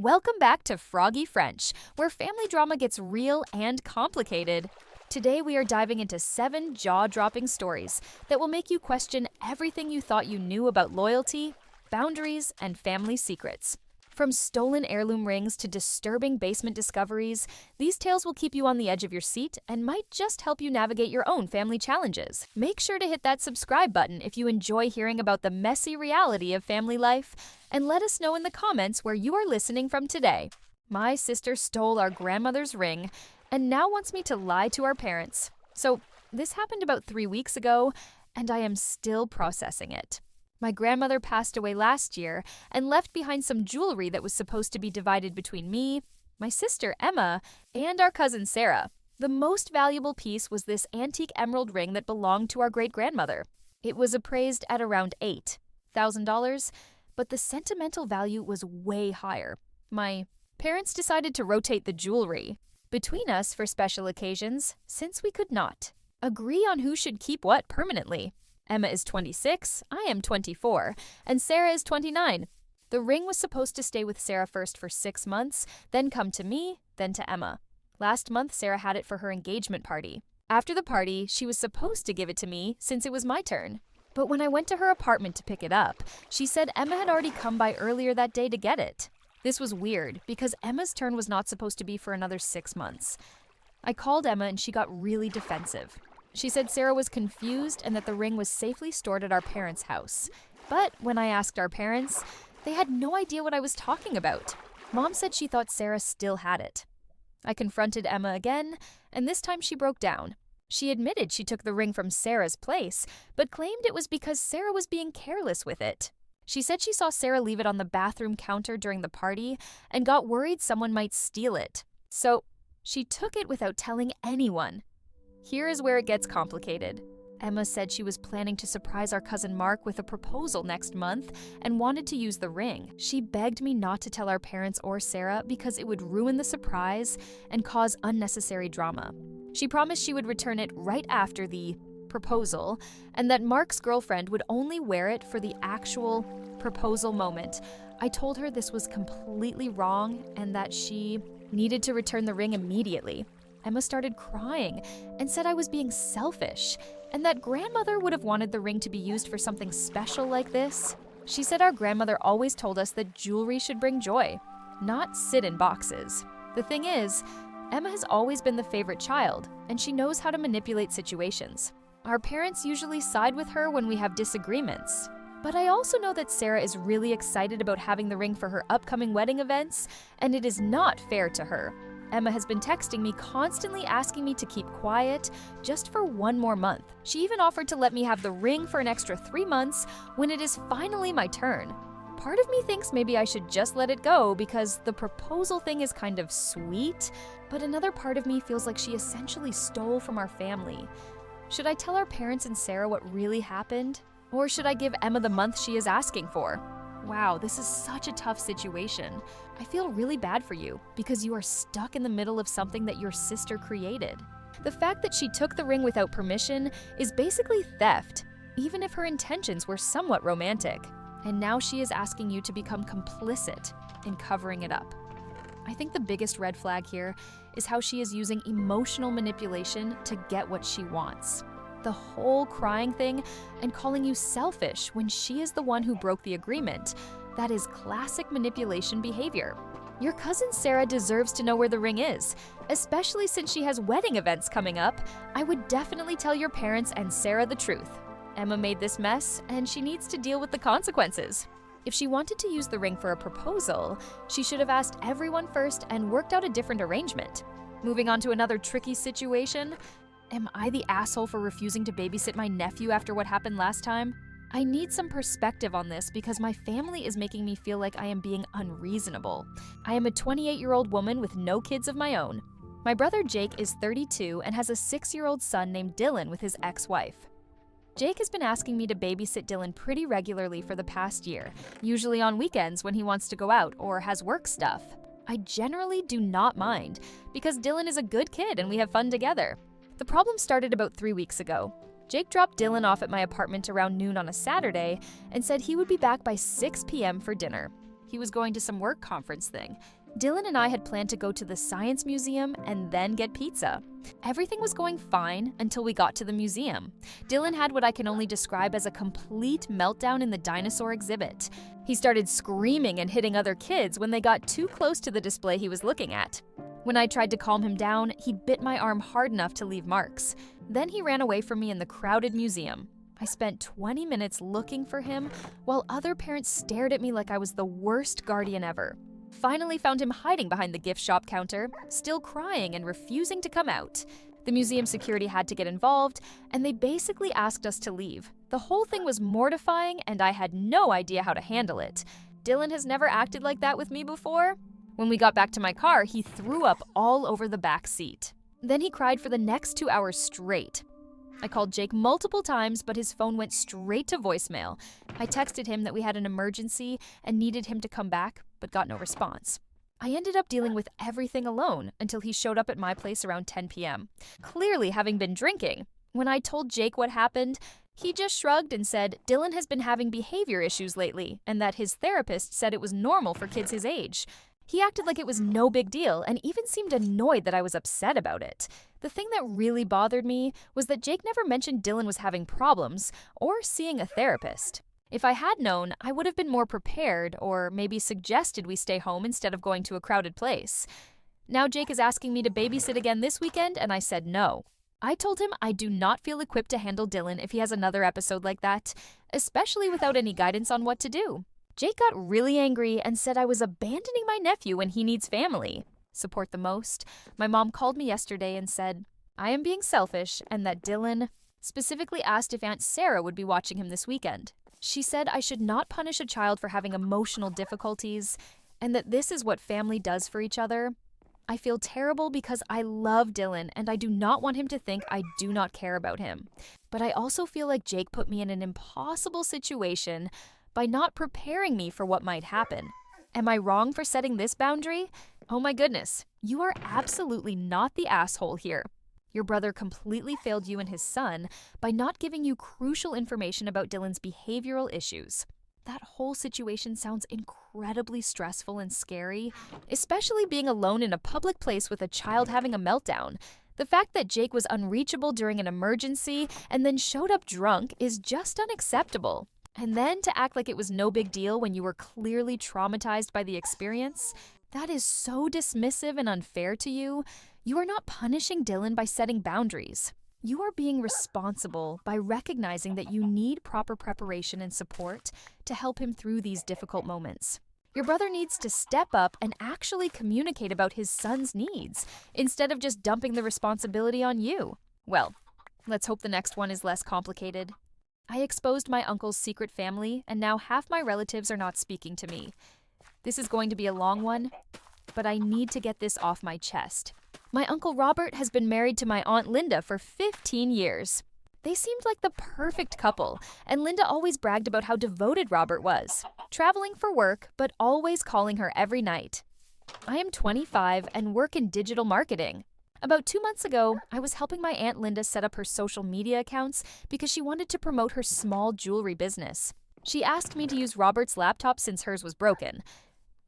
Welcome back to Froggy French, where family drama gets real and complicated. Today we are diving into 7 jaw-dropping stories that will make you question everything you thought you knew about loyalty, boundaries, and family secrets. From stolen heirloom rings to disturbing basement discoveries, these tales will keep you on the edge of your seat and might just help you navigate your own family challenges. Make sure to hit that subscribe button if you enjoy hearing about the messy reality of family life, and let us know in the comments where you are listening from today. My sister stole our grandmother's ring and now wants me to lie to our parents. So this happened about 3 weeks ago, and I am still processing it. My grandmother passed away last year and left behind some jewelry that was supposed to be divided between me, my sister Emma, and our cousin Sarah. The most valuable piece was this antique emerald ring that belonged to our great-grandmother. It was appraised at around $8,000, but the sentimental value was way higher. My parents decided to rotate the jewelry between us for special occasions, since we could not agree on who should keep what permanently. Emma is 26, I am 24, and Sarah is 29. The ring was supposed to stay with Sarah first for 6 months, then come to me, then to Emma. Last month, Sarah had it for her engagement party. After the party, she was supposed to give it to me since it was my turn. But when I went to her apartment to pick it up, she said Emma had already come by earlier that day to get it. This was weird because Emma's turn was not supposed to be for another 6 months. I called Emma and she got really defensive. She said Sarah was confused and that the ring was safely stored at our parents' house. But when I asked our parents, they had no idea what I was talking about. Mom said she thought Sarah still had it. I confronted Emma again, and this time she broke down. She admitted she took the ring from Sarah's place, but claimed it was because Sarah was being careless with it. She said she saw Sarah leave it on the bathroom counter during the party and got worried someone might steal it. So she took it without telling anyone. Here is where it gets complicated. Emma said she was planning to surprise our cousin Mark with a proposal next month and wanted to use the ring. She begged me not to tell our parents or Sarah because it would ruin the surprise and cause unnecessary drama. She promised she would return it right after the proposal and that Mark's girlfriend would only wear it for the actual proposal moment. I told her this was completely wrong and that she needed to return the ring immediately. Emma started crying and said I was being selfish and that grandmother would have wanted the ring to be used for something special like this. She said our grandmother always told us that jewelry should bring joy, not sit in boxes. The thing is, Emma has always been the favorite child, and she knows how to manipulate situations. Our parents usually side with her when we have disagreements. But I also know that Sarah is really excited about having the ring for her upcoming wedding events, and it is not fair to her. Emma has been texting me constantly asking me to keep quiet just for 1 more month. She even offered to let me have the ring for an extra 3 months when it is finally my turn. Part of me thinks maybe I should just let it go because the proposal thing is kind of sweet, but another part of me feels like she essentially stole from our family. Should I tell our parents and Sarah what really happened? Or should I give Emma the month she is asking for? Wow, this is such a tough situation. I feel really bad for you because you are stuck in the middle of something that your sister created. The fact that she took the ring without permission is basically theft, even if her intentions were somewhat romantic. And now she is asking you to become complicit in covering it up. I think the biggest red flag here is how she is using emotional manipulation to get what she wants. The whole crying thing and calling you selfish when she is the one who broke the agreement. That is classic manipulation behavior. Your cousin Sarah deserves to know where the ring is, especially since she has wedding events coming up. I would definitely tell your parents and Sarah the truth. Emma made this mess, and she needs to deal with the consequences. If she wanted to use the ring for a proposal, she should have asked everyone first and worked out a different arrangement. Moving on to another tricky situation. Am I the asshole for refusing to babysit my nephew after what happened last time? I need some perspective on this because my family is making me feel like I am being unreasonable. I am a 28-year-old woman with no kids of my own. My brother Jake is 32 and has a 6-year-old son named Dylan with his ex-wife. Jake has been asking me to babysit Dylan pretty regularly for the past year, usually on weekends when he wants to go out or has work stuff. I generally do not mind because Dylan is a good kid and we have fun together. The problem started about 3 weeks ago. Jake dropped Dylan off at my apartment around noon on a Saturday and said he would be back by 6 p.m. for dinner. He was going to some work conference thing. Dylan and I had planned to go to the science museum and then get pizza. Everything was going fine until we got to the museum. Dylan had what I can only describe as a complete meltdown in the dinosaur exhibit. He started screaming and hitting other kids when they got too close to the display he was looking at. When I tried to calm him down, he bit my arm hard enough to leave marks. Then he ran away from me in the crowded museum. I spent 20 minutes looking for him while other parents stared at me like I was the worst guardian ever. Finally found him hiding behind the gift shop counter, still crying and refusing to come out. The museum security had to get involved, and they basically asked us to leave. The whole thing was mortifying, and I had no idea how to handle it. Dylan has never acted like that with me before. When we got back to my car, he threw up all over the back seat. Then he cried for the next 2 hours straight. I called Jake multiple times, but his phone went straight to voicemail. I texted him that we had an emergency and needed him to come back, but got no response. I ended up dealing with everything alone until he showed up at my place around 10 p.m., clearly having been drinking. When I told Jake what happened, he just shrugged and said Dylan has been having behavior issues lately and that his therapist said it was normal for kids his age. He acted like it was no big deal and even seemed annoyed that I was upset about it. The thing that really bothered me was that Jake never mentioned Dylan was having problems or seeing a therapist. If I had known, I would have been more prepared or maybe suggested we stay home instead of going to a crowded place. Now Jake is asking me to babysit again this weekend, and I said no. I told him I do not feel equipped to handle Dylan if he has another episode like that, especially without any guidance on what to do. Jake got really angry and said I was abandoning my nephew when he needs family support the most. My mom called me yesterday and said I am being selfish and that Dylan specifically asked if Aunt Sarah would be watching him this weekend. She said I should not punish a child for having emotional difficulties and that this is what family does for each other. I feel terrible because I love Dylan and I do not want him to think I do not care about him. But I also feel like Jake put me in an impossible situation by not preparing me for what might happen. Am I wrong for setting this boundary? Oh my goodness, you are absolutely not the asshole here. Your brother completely failed you and his son by not giving you crucial information about Dylan's behavioral issues. That whole situation sounds incredibly stressful and scary, especially being alone in a public place with a child having a meltdown. The fact that Jake was unreachable during an emergency and then showed up drunk is just unacceptable. And then to act like it was no big deal when you were clearly traumatized by the experience, that is so dismissive and unfair to you. You are not punishing Dylan by setting boundaries. You are being responsible by recognizing that you need proper preparation and support to help him through these difficult moments. Your brother needs to step up and actually communicate about his son's needs, instead of just dumping the responsibility on you. Well, let's hope the next one is less complicated. I exposed my uncle's secret family, and now half my relatives are not speaking to me. This is going to be a long one, but I need to get this off my chest. My Uncle Robert has been married to my Aunt Linda for 15 years. They seemed like the perfect couple, and Linda always bragged about how devoted Robert was, traveling for work, but always calling her every night. I am 25 and work in digital marketing. About 2 months ago, I was helping my Aunt Linda set up her social media accounts because she wanted to promote her small jewelry business. She asked me to use Robert's laptop since hers was broken.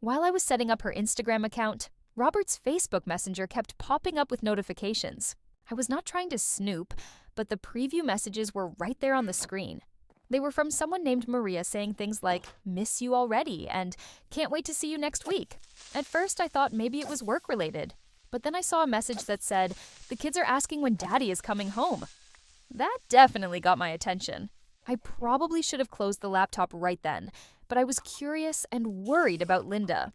While I was setting up her Instagram account, Robert's Facebook Messenger kept popping up with notifications. I was not trying to snoop, but the preview messages were right there on the screen. They were from someone named Maria saying things like, "Miss you already," and "Can't wait to see you next week." At first, I thought maybe it was work-related, but then I saw a message that said, "The kids are asking when Daddy is coming home." That definitely got my attention. I probably should have closed the laptop right then, but I was curious and worried about Linda.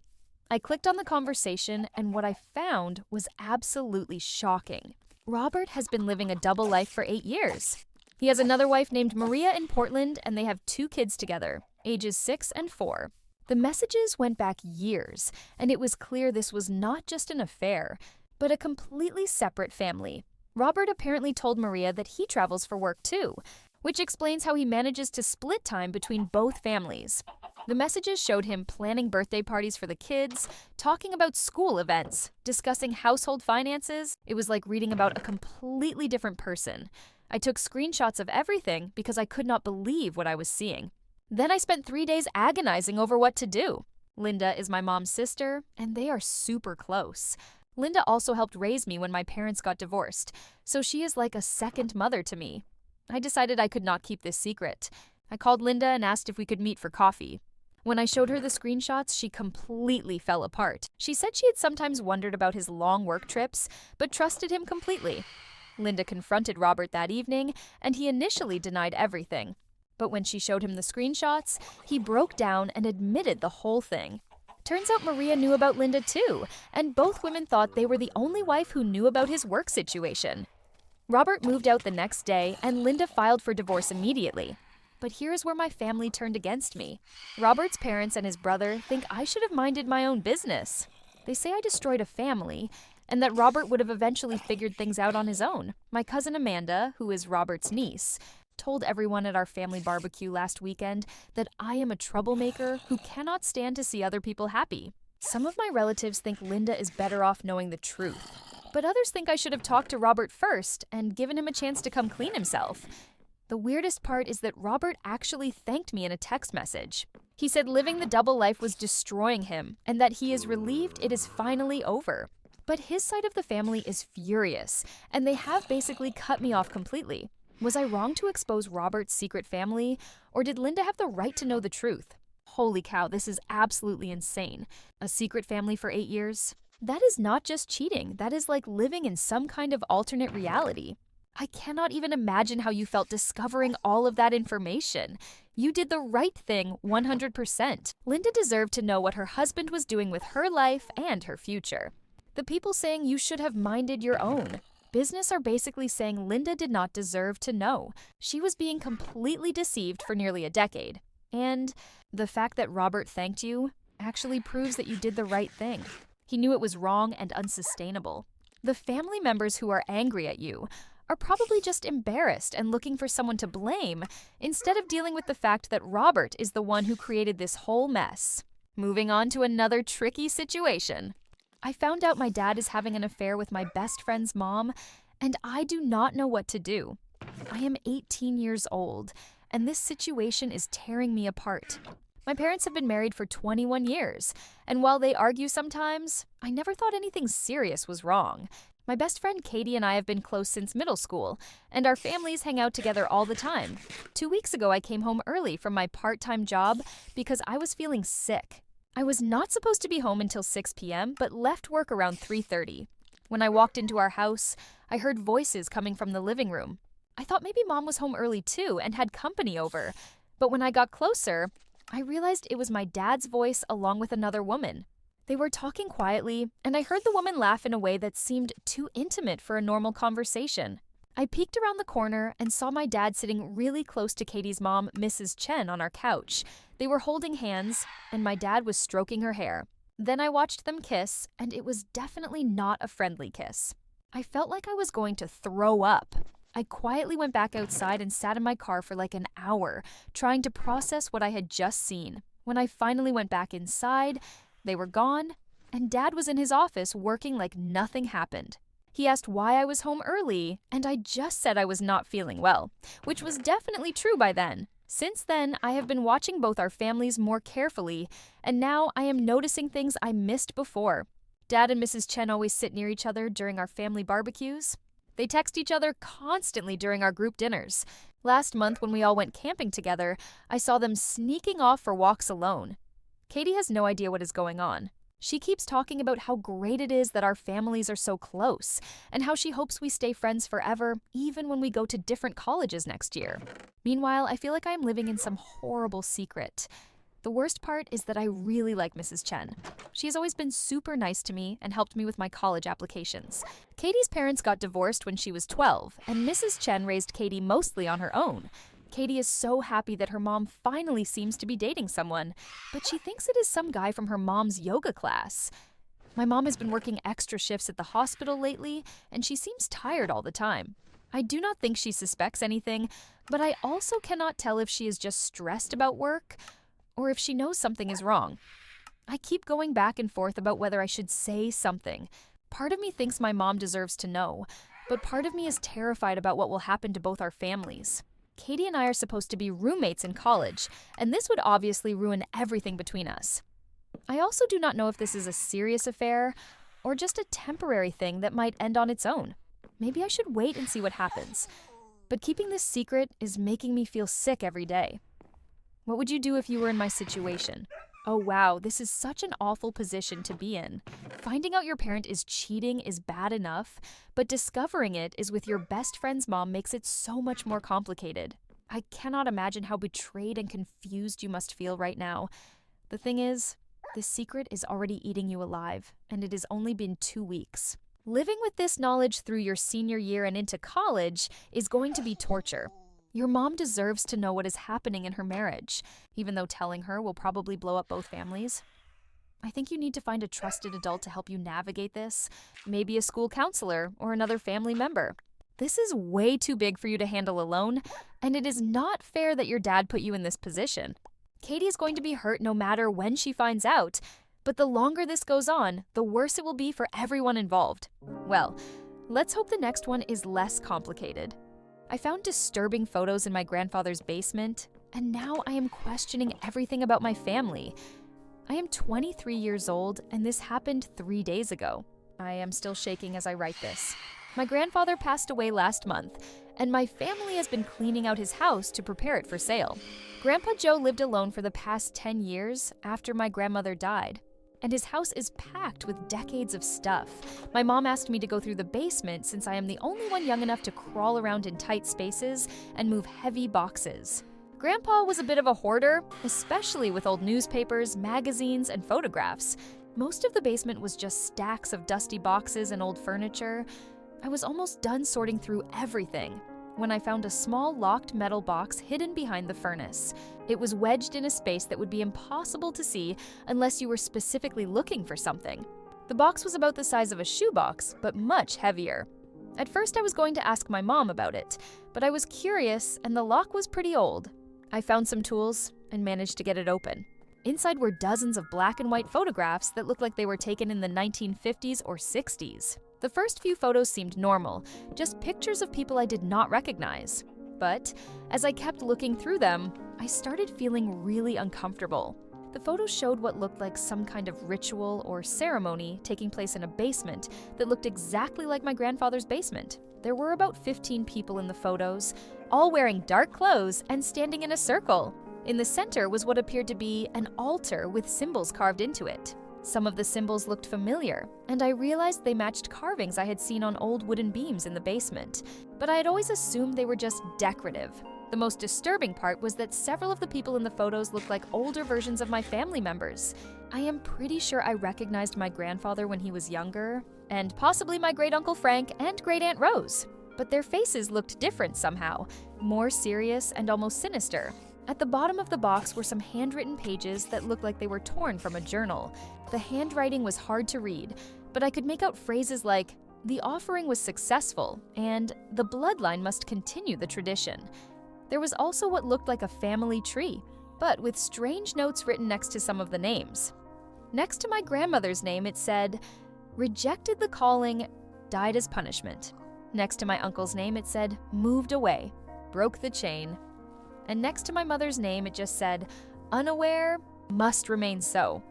I clicked on the conversation, and what I found was absolutely shocking. Robert has been living a double life for 8 years. He has another wife named Maria in Portland, and they have 2 kids together, ages 6 and 4. The messages went back years, and it was clear this was not just an affair, but a completely separate family. Robert apparently told Maria that he travels for work too, which explains how he manages to split time between both families. The messages showed him planning birthday parties for the kids, talking about school events, discussing household finances. It was like reading about a completely different person. I took screenshots of everything because I could not believe what I was seeing. Then I spent 3 days agonizing over what to do. Linda is my mom's sister, and they are super close. Linda also helped raise me when my parents got divorced, so she is like a second mother to me. I decided I could not keep this secret. I called Linda and asked if we could meet for coffee. When I showed her the screenshots, she completely fell apart. She said she had sometimes wondered about his long work trips, but trusted him completely. Linda confronted Robert that evening, and he initially denied everything. But when she showed him the screenshots, he broke down and admitted the whole thing. Turns out Maria knew about Linda too, and both women thought they were the only wife who knew about his work situation. Robert moved out the next day, and Linda filed for divorce immediately. But here's where my family turned against me. Robert's parents and his brother think I should have minded my own business. They say I destroyed a family, and that Robert would have eventually figured things out on his own. My cousin Amanda, who is Robert's niece, told everyone at our family barbecue last weekend that I am a troublemaker who cannot stand to see other people happy. Some of my relatives think Linda is better off knowing the truth, but others think I should have talked to Robert first and given him a chance to come clean himself. The weirdest part is that Robert actually thanked me in a text message. He said living the double life was destroying him and that he is relieved it is finally over. But his side of the family is furious, and they have basically cut me off completely. Was I wrong to expose Robert's secret family, or did Linda have the right to know the truth? Holy cow, this is absolutely insane. A secret family for 8 years? That is not just cheating, that is like living in some kind of alternate reality. I cannot even imagine how you felt discovering all of that information. You did the right thing 100%. Linda deserved to know what her husband was doing with her life and her future. The people saying you should have minded your own. Business are basically saying Linda did not deserve to know. She was being completely deceived for nearly a decade. And the fact that Robert thanked you actually proves that you did the right thing. He knew it was wrong and unsustainable. The family members who are angry at you are probably just embarrassed and looking for someone to blame instead of dealing with the fact that Robert is the one who created this whole mess. Moving on to another tricky situation. I found out my dad is having an affair with my best friend's mom, and I do not know what to do. I am 18 years old, and this situation is tearing me apart. My parents have been married for 21 years, and while they argue sometimes, I never thought anything serious was wrong. My best friend Katie and I have been close since middle school, and our families hang out together all the time. 2 weeks ago, I came home early from my part-time job because I was feeling sick. I was not supposed to be home until 6 p.m., but left work around 3:30. When I walked into our house, I heard voices coming from the living room. I thought maybe Mom was home early too and had company over, but when I got closer, I realized it was my dad's voice along with another woman. They were talking quietly, and I heard the woman laugh in a way that seemed too intimate for a normal conversation. I peeked around the corner and saw my dad sitting really close to Katie's mom, Mrs. Chen, on our couch. They were holding hands, and my dad was stroking her hair. Then I watched them kiss, and it was definitely not a friendly kiss. I felt like I was going to throw up. I quietly went back outside and sat in my car for like an hour, trying to process what I had just seen. When I finally went back inside, they were gone, and Dad was in his office working like nothing happened. He asked why I was home early, and I just said I was not feeling well, which was definitely true by then. Since then, I have been watching both our families more carefully, and now I am noticing things I missed before. Dad and Mrs. Chen always sit near each other during our family barbecues. They text each other constantly during our group dinners. Last month, when we all went camping together, I saw them sneaking off for walks alone. Katie has no idea what is going on. She keeps talking about how great it is that our families are so close, and how she hopes we stay friends forever, even when we go to different colleges next year. Meanwhile, I feel like I am living in some horrible secret. The worst part is that I really like Mrs. Chen. She has always been super nice to me and helped me with my college applications. Katie's parents got divorced when she was 12, and Mrs. Chen raised Katie mostly on her own. Katie is so happy that her mom finally seems to be dating someone, but she thinks it is some guy from her mom's yoga class. My mom has been working extra shifts at the hospital lately, and she seems tired all the time. I do not think she suspects anything, but I also cannot tell if she is just stressed about work or if she knows something is wrong. I keep going back and forth about whether I should say something. Part of me thinks my mom deserves to know, but part of me is terrified about what will happen to both our families. Katie and I are supposed to be roommates in college, and this would obviously ruin everything between us. I also do not know if this is a serious affair or just a temporary thing that might end on its own. Maybe I should wait and see what happens. But keeping this secret is making me feel sick every day. What would you do if you were in my situation? Oh wow, this is such an awful position to be in. Finding out your parent is cheating is bad enough, but discovering it is with your best friend's mom makes it so much more complicated. I cannot imagine how betrayed and confused you must feel right now. The thing is, this secret is already eating you alive, and it has only been 2 weeks. Living with this knowledge through your senior year and into college is going to be torture. Your mom deserves to know what is happening in her marriage, even though telling her will probably blow up both families. I think you need to find a trusted adult to help you navigate this, maybe a school counselor or another family member. This is way too big for you to handle alone, and it is not fair that your dad put you in this position. Katie is going to be hurt no matter when she finds out, but the longer this goes on, the worse it will be for everyone involved. Well, let's hope the next one is less complicated. I found disturbing photos in my grandfather's basement, and now I am questioning everything about my family. I am 23 years old, and this happened 3 days ago. I am still shaking as I write this. My grandfather passed away last month, and my family has been cleaning out his house to prepare it for sale. Grandpa Joe lived alone for the past 10 years after my grandmother died, and his house is packed with decades of stuff. My mom asked me to go through the basement since I am the only one young enough to crawl around in tight spaces and move heavy boxes. Grandpa was a bit of a hoarder, especially with old newspapers, magazines, and photographs. Most of the basement was just stacks of dusty boxes and old furniture. I was almost done sorting through everything when I found a small locked metal box hidden behind the furnace. It was wedged in a space that would be impossible to see unless you were specifically looking for something. The box was about the size of a shoebox, but much heavier. At first I was going to ask my mom about it, but I was curious and the lock was pretty old. I found some tools and managed to get it open. Inside were dozens of black and white photographs that looked like they were taken in the 1950s or 60s. The first few photos seemed normal, just pictures of people I did not recognize. But as I kept looking through them, I started feeling really uncomfortable. The photos showed what looked like some kind of ritual or ceremony taking place in a basement that looked exactly like my grandfather's basement. There were about 15 people in the photos, all wearing dark clothes and standing in a circle. In the center was what appeared to be an altar with symbols carved into it. Some of the symbols looked familiar, and I realized they matched carvings I had seen on old wooden beams in the basement, but I had always assumed they were just decorative. The most disturbing part was that several of the people in the photos looked like older versions of my family members. I am pretty sure I recognized my grandfather when he was younger, and possibly my great-uncle Frank and great-aunt Rose, but their faces looked different somehow, more serious and almost sinister. At the bottom of the box were some handwritten pages that looked like they were torn from a journal. The handwriting was hard to read, but I could make out phrases like, "The offering was successful," and "The bloodline must continue the tradition." There was also what looked like a family tree, but with strange notes written next to some of the names. Next to my grandmother's name, it said, "Rejected the calling, died as punishment." Next to my uncle's name, it said, "Moved away, broke the chain." And next to my mother's name, it just said, "Unaware, must remain so."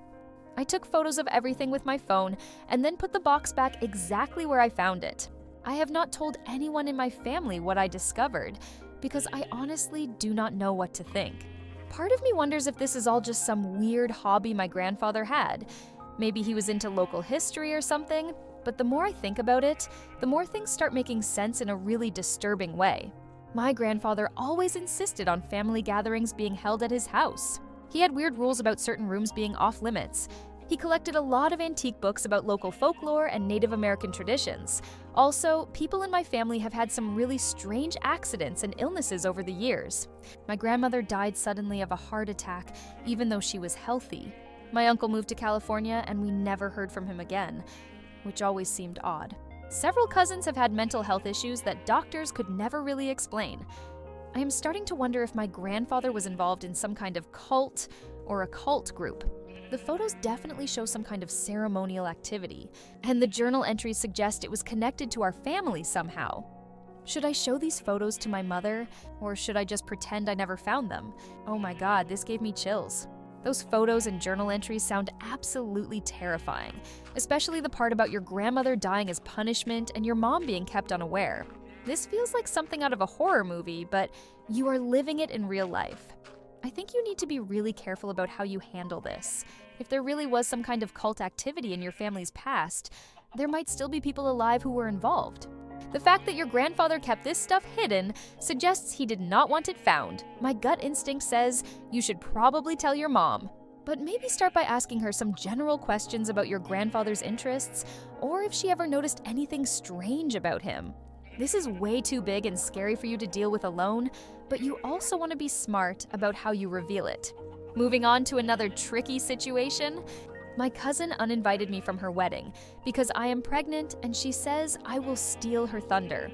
I took photos of everything with my phone and then put the box back exactly where I found it. I have not told anyone in my family what I discovered because I honestly do not know what to think. Part of me wonders if this is all just some weird hobby my grandfather had. Maybe he was into local history or something, but the more I think about it, the more things start making sense in a really disturbing way. My grandfather always insisted on family gatherings being held at his house. He had weird rules about certain rooms being off limits. He collected a lot of antique books about local folklore and Native American traditions. Also, people in my family have had some really strange accidents and illnesses over the years. My grandmother died suddenly of a heart attack, even though she was healthy. My uncle moved to California and we never heard from him again, which always seemed odd. Several cousins have had mental health issues that doctors could never really explain. I am starting to wonder if my grandfather was involved in some kind of cult or occult group. The photos definitely show some kind of ceremonial activity, and the journal entries suggest it was connected to our family somehow. Should I show these photos to my mother, or should I just pretend I never found them? Oh my god, this gave me chills. Those photos and journal entries sound absolutely terrifying, especially the part about your grandmother dying as punishment and your mom being kept unaware. This feels like something out of a horror movie, but you are living it in real life. I think you need to be really careful about how you handle this. If there really was some kind of cult activity in your family's past, there might still be people alive who were involved. The fact that your grandfather kept this stuff hidden suggests he did not want it found. My gut instinct says you should probably tell your mom. But maybe start by asking her some general questions about your grandfather's interests, or if she ever noticed anything strange about him. This is way too big and scary for you to deal with alone, but you also want to be smart about how you reveal it. Moving on to another tricky situation. My cousin uninvited me from her wedding because I am pregnant and she says I will steal her thunder.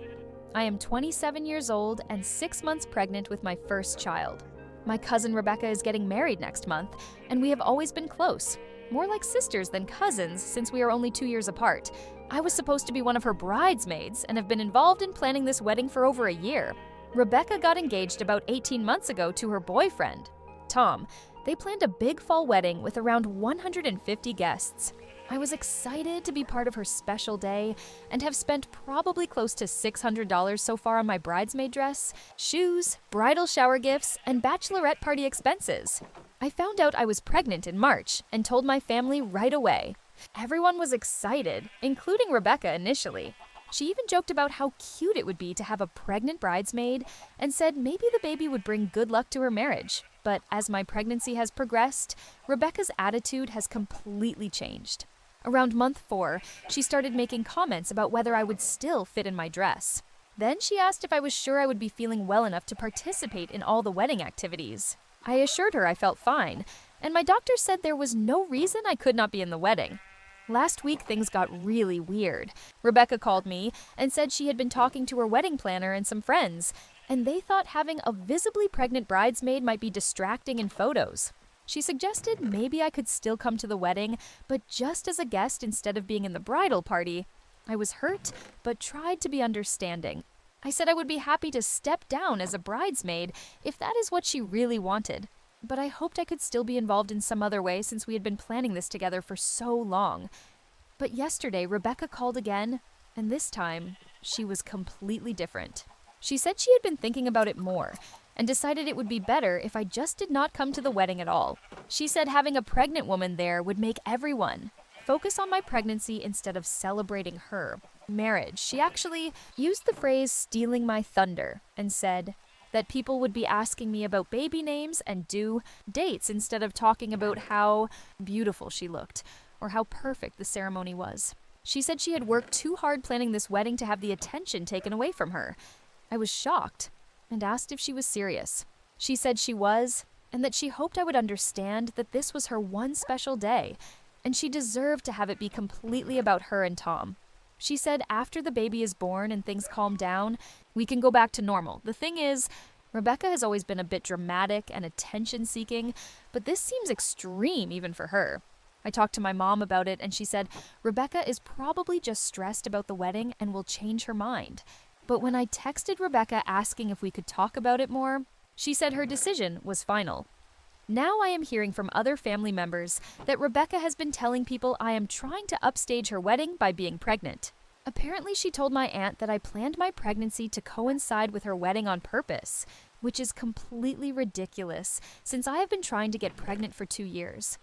I am 27 years old and 6 months pregnant with my first child. My cousin Rebecca is getting married next month, and we have always been close. More like sisters than cousins since we are only 2 years apart. I was supposed to be one of her bridesmaids and have been involved in planning this wedding for over a year. Rebecca got engaged about 18 months ago to her boyfriend, Tom. They planned a big fall wedding with around 150 guests. I was excited to be part of her special day and have spent probably close to $600 so far on my bridesmaid dress, shoes, bridal shower gifts, and bachelorette party expenses. I found out I was pregnant in March and told my family right away. Everyone was excited, including Rebecca initially. She even joked about how cute it would be to have a pregnant bridesmaid and said maybe the baby would bring good luck to her marriage. But as my pregnancy has progressed, Rebecca's attitude has completely changed. Around month 4, she started making comments about whether I would still fit in my dress. Then she asked if I was sure I would be feeling well enough to participate in all the wedding activities. I assured her I felt fine, and my doctor said there was no reason I could not be in the wedding. Last week, things got really weird. Rebecca called me and said she had been talking to her wedding planner and some friends, and they thought having a visibly pregnant bridesmaid might be distracting in photos. She suggested maybe I could still come to the wedding, but just as a guest instead of being in the bridal party. I was hurt, but tried to be understanding. I said I would be happy to step down as a bridesmaid if that is what she really wanted. But I hoped I could still be involved in some other way since we had been planning this together for so long. But yesterday, Rebecca called again, and this time, she was completely different. She said she had been thinking about it more and decided it would be better if I just did not come to the wedding at all. She said having a pregnant woman there would make everyone focus on my pregnancy instead of celebrating her marriage. She actually used the phrase stealing my thunder and said that people would be asking me about baby names and due dates instead of talking about how beautiful she looked or how perfect the ceremony was. She said she had worked too hard planning this wedding to have the attention taken away from her. I was shocked and asked if she was serious. She said she was, and that she hoped I would understand that this was her one special day, and she deserved to have it be completely about her and Tom. She said after the baby is born and things calm down, we can go back to normal. The thing is, Rebecca has always been a bit dramatic and attention-seeking, but this seems extreme even for her. I talked to my mom about it, and she said Rebecca is probably just stressed about the wedding and will change her mind. But when I texted Rebecca asking if we could talk about it more, she said her decision was final. Now I am hearing from other family members that Rebecca has been telling people I am trying to upstage her wedding by being pregnant. Apparently, she told my aunt that I planned my pregnancy to coincide with her wedding on purpose, which is completely ridiculous since I have been trying to get pregnant for 2 years.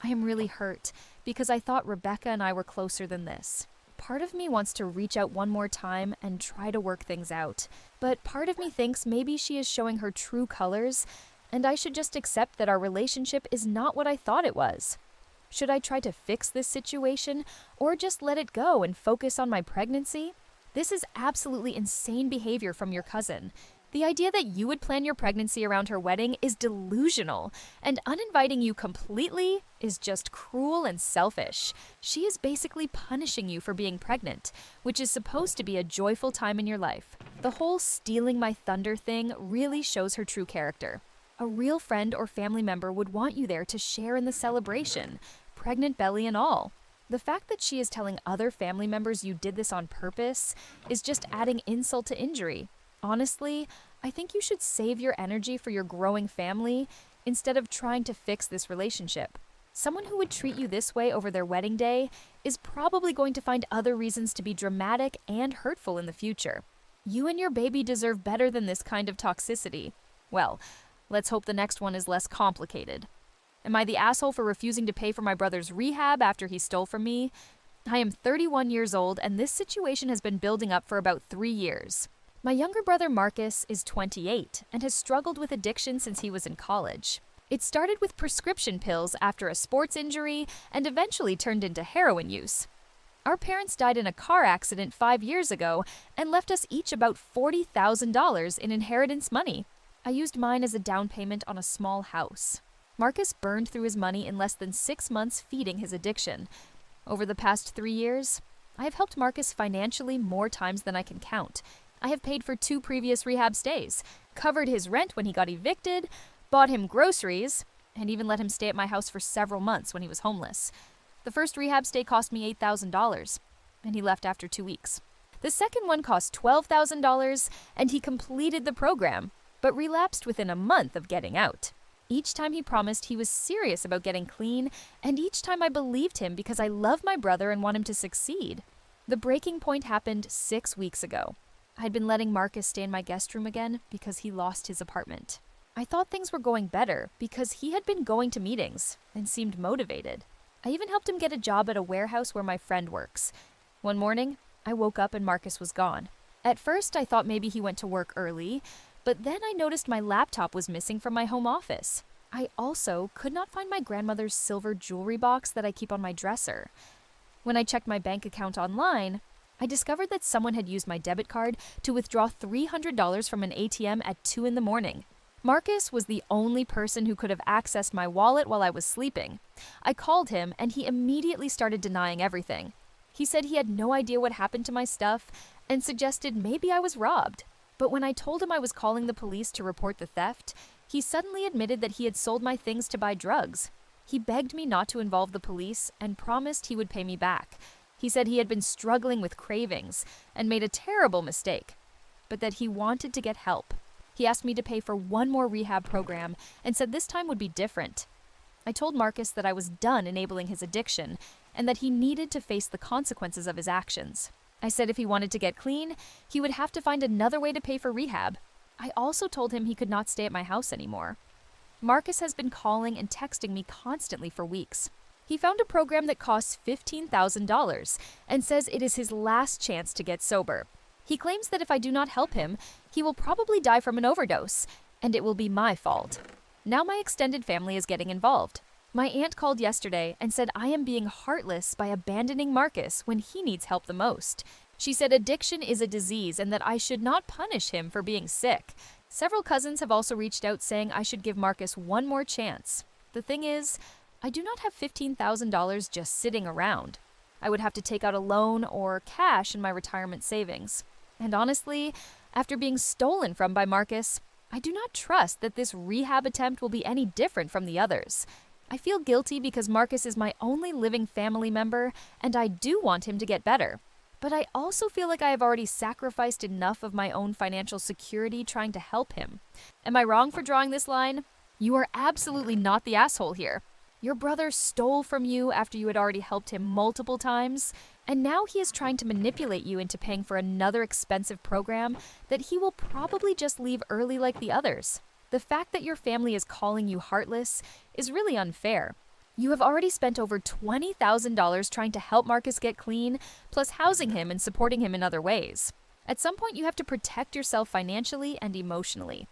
I am really hurt because I thought Rebecca and I were closer than this. Part of me wants to reach out one more time and try to work things out, but part of me thinks maybe she is showing her true colors, and I should just accept that our relationship is not what I thought it was. Should I try to fix this situation, or just let it go and focus on my pregnancy? This is absolutely insane behavior from your cousin. The idea that you would plan your pregnancy around her wedding is delusional, and uninviting you completely is just cruel and selfish. She is basically punishing you for being pregnant, which is supposed to be a joyful time in your life. The whole stealing my thunder thing really shows her true character. A real friend or family member would want you there to share in the celebration, pregnant belly and all. The fact that she is telling other family members you did this on purpose is just adding insult to injury. Honestly, I think you should save your energy for your growing family instead of trying to fix this relationship. Someone who would treat you this way over their wedding day is probably going to find other reasons to be dramatic and hurtful in the future. You and your baby deserve better than this kind of toxicity. Well, let's hope the next one is less complicated. Am I the asshole for refusing to pay for my brother's rehab after he stole from me? I am 31 years old, and this situation has been building up for about 3 years. My younger brother Marcus is 28 and has struggled with addiction since he was in college. It started with prescription pills after a sports injury and eventually turned into heroin use. Our parents died in a car accident 5 years ago and left us each about $40,000 in inheritance money. I used mine as a down payment on a small house. Marcus burned through his money in less than 6 months feeding his addiction. Over the past 3 years, I have helped Marcus financially more times than I can count. I have paid for 2 previous rehab stays, covered his rent when he got evicted, bought him groceries, and even let him stay at my house for several months when he was homeless. The first rehab stay cost me $8,000, and he left after 2 weeks. The second one cost $12,000, and he completed the program, but relapsed within a month of getting out. Each time he promised he was serious about getting clean, and each time I believed him because I love my brother and want him to succeed. The breaking point happened 6 weeks ago. I'd been letting Marcus stay in my guest room again because he lost his apartment. I thought things were going better because he had been going to meetings and seemed motivated. I even helped him get a job at a warehouse where my friend works. One morning, I woke up and Marcus was gone. At first, I thought maybe he went to work early, but then I noticed my laptop was missing from my home office. I also could not find my grandmother's silver jewelry box that I keep on my dresser. When I checked my bank account online, I discovered that someone had used my debit card to withdraw $300 from an ATM at 2 in the morning. Marcus was the only person who could have accessed my wallet while I was sleeping. I called him, and he immediately started denying everything. He said he had no idea what happened to my stuff and suggested maybe I was robbed. But when I told him I was calling the police to report the theft, he suddenly admitted that he had sold my things to buy drugs. He begged me not to involve the police and promised he would pay me back. He said he had been struggling with cravings and made a terrible mistake, but that he wanted to get help. He asked me to pay for 1 more rehab program and said this time would be different. I told Marcus that I was done enabling his addiction and that he needed to face the consequences of his actions. I said if he wanted to get clean, he would have to find another way to pay for rehab. I also told him he could not stay at my house anymore. Marcus has been calling and texting me constantly for weeks. He found a program that costs $15,000 and says it is his last chance to get sober. He claims that if I do not help him, he will probably die from an overdose, and it will be my fault. Now my extended family is getting involved. My aunt called yesterday and said I am being heartless by abandoning Marcus when he needs help the most. She said addiction is a disease and that I should not punish him for being sick. Several cousins have also reached out saying I should give Marcus 1 more chance. The thing is, I do not have $15,000 just sitting around. I would have to take out a loan or cash in my retirement savings. And honestly, after being stolen from by Marcus, I do not trust that this rehab attempt will be any different from the others. I feel guilty because Marcus is my only living family member, and I do want him to get better. But I also feel like I have already sacrificed enough of my own financial security trying to help him. Am I wrong for drawing this line? You are absolutely not the asshole here. Your brother stole from you after you had already helped him multiple times, and now he is trying to manipulate you into paying for another expensive program that he will probably just leave early like the others. The fact that your family is calling you heartless is really unfair. You have already spent over $20,000 trying to help Marcus get clean, plus housing him and supporting him in other ways. At some point, you have to protect yourself financially and emotionally.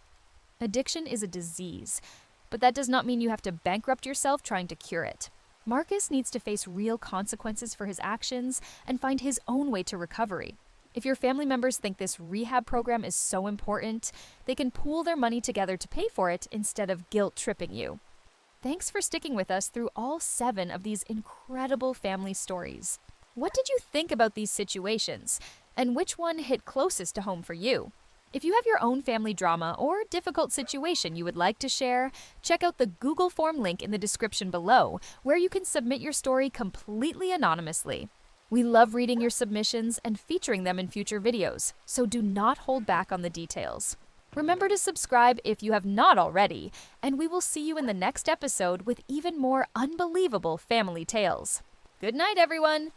Addiction is a disease, but that does not mean you have to bankrupt yourself trying to cure it. Marcus needs to face real consequences for his actions and find his own way to recovery. If your family members think this rehab program is so important, they can pool their money together to pay for it instead of guilt-tripping you. Thanks for sticking with us through all 7 of these incredible family stories. What did you think about these situations, and which one hit closest to home for you? If you have your own family drama or difficult situation you would like to share, check out the Google form link in the description below, where you can submit your story completely anonymously. We love reading your submissions and featuring them in future videos, so do not hold back on the details. Remember to subscribe if you have not already, and we will see you in the next episode with even more unbelievable family tales. Good night, everyone!